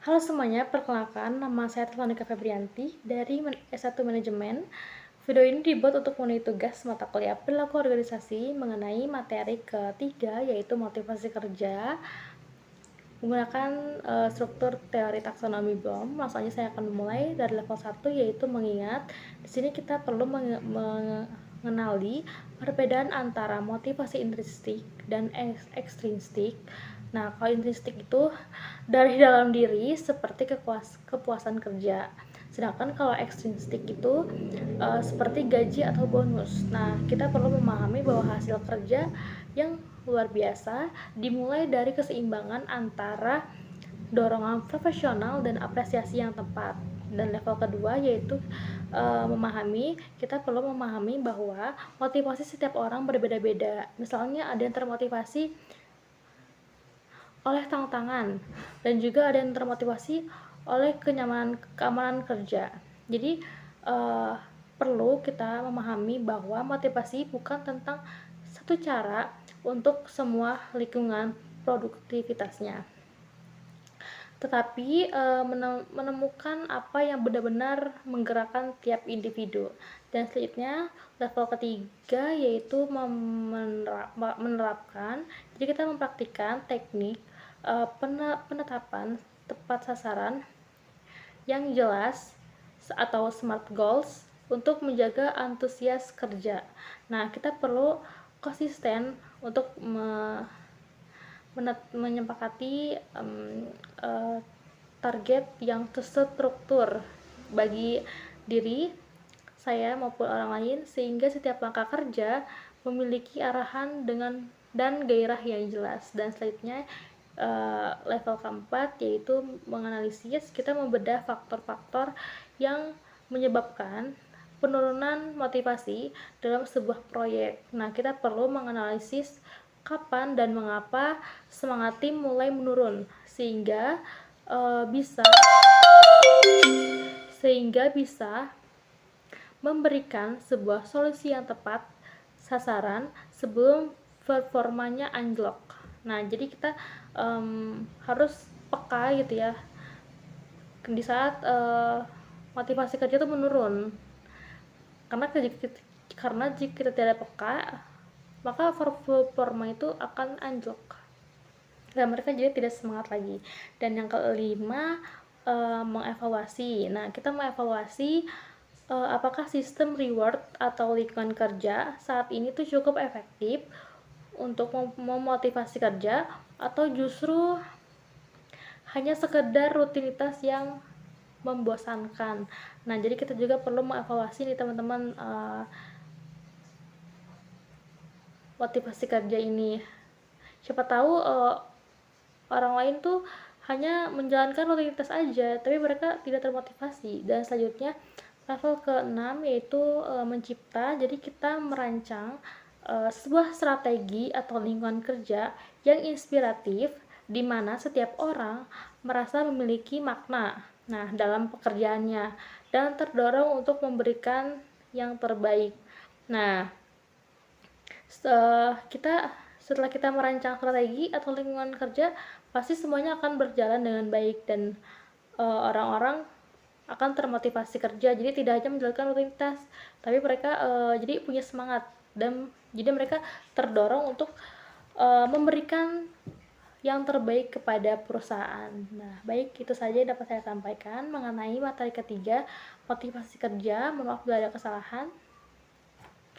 Halo semuanya, perkenalkan nama saya Telonika Febrianti dari S1 Manajemen. Video ini dibuat untuk memenuhi tugas mata kuliah perilaku organisasi mengenai materi ketiga, yaitu motivasi kerja menggunakan struktur teori taksonomi Bloom. Langsung aja saya akan memulai dari level 1, yaitu mengingat. Di sini kita perlu mengenali perbedaan antara motivasi intrinsik dan ekstrinsik. Nah, kalau intrinsik itu dari dalam diri seperti kepuasan kerja. Sedangkan kalau ekstrinsik itu seperti gaji atau bonus. Nah, kita perlu memahami bahwa hasil kerja yang luar biasa dimulai dari keseimbangan antara dorongan profesional dan apresiasi yang tepat. Dan level kedua yaitu kita perlu memahami bahwa motivasi setiap orang berbeda-beda. Misalnya ada yang termotivasi oleh tantangan dan juga ada yang termotivasi oleh keamanan kerja. Jadi perlu kita memahami bahwa motivasi bukan tentang satu cara untuk semua lingkungan produktivitasnya, tetapi menemukan apa yang benar-benar menggerakkan tiap individu. Dan selanjutnya level ketiga yaitu menerapkan. Jadi kita mempraktikkan teknik penetapan tepat sasaran yang jelas atau SMART goals untuk menjaga antusias kerja. Nah, kita perlu konsisten untuk menyepakati target yang terstruktur bagi diri saya maupun orang lain, sehingga setiap langkah kerja memiliki arahan dan gairah yang jelas. Dan selanjutnya level keempat yaitu menganalisis. Kita membedah faktor-faktor yang menyebabkan penurunan motivasi dalam sebuah proyek. Nah, kita perlu menganalisis kapan dan mengapa semangat tim mulai menurun sehingga bisa memberikan sebuah solusi yang tepat sasaran sebelum performanya anjlok. Nah, jadi kita harus peka gitu ya di saat motivasi kerja itu menurun, karena jika kita tidak peka, maka performa itu akan anjlok dan mereka jadi tidak semangat lagi. Dan yang kelima, mengevaluasi. Nah, kita mengevaluasi apakah sistem reward atau lingkungan kerja saat ini tuh cukup efektif untuk memotivasi kerja atau justru hanya sekedar rutinitas yang membosankan. Nah, jadi kita juga perlu mengevaluasi nih teman-teman motivasi kerja ini. Siapa tahu orang lain tuh hanya menjalankan rutinitas aja, tapi mereka tidak termotivasi. Dan selanjutnya level ke-6 yaitu mencipta. Jadi kita merancang sebuah strategi atau lingkungan kerja yang inspiratif di mana setiap orang merasa memiliki makna dalam pekerjaannya dan terdorong untuk memberikan yang terbaik. Nah, setelah kita merancang strategi atau lingkungan kerja, pasti semuanya akan berjalan dengan baik dan orang-orang akan termotivasi kerja. Jadi tidak hanya menjalankan rutinitas, tapi mereka jadi punya semangat dan jadi mereka terdorong untuk memberikan yang terbaik kepada perusahaan. Nah, baik, itu saja yang dapat saya sampaikan mengenai materi ketiga, motivasi kerja. Mohon maaf bila ada kesalahan.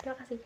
Terima kasih.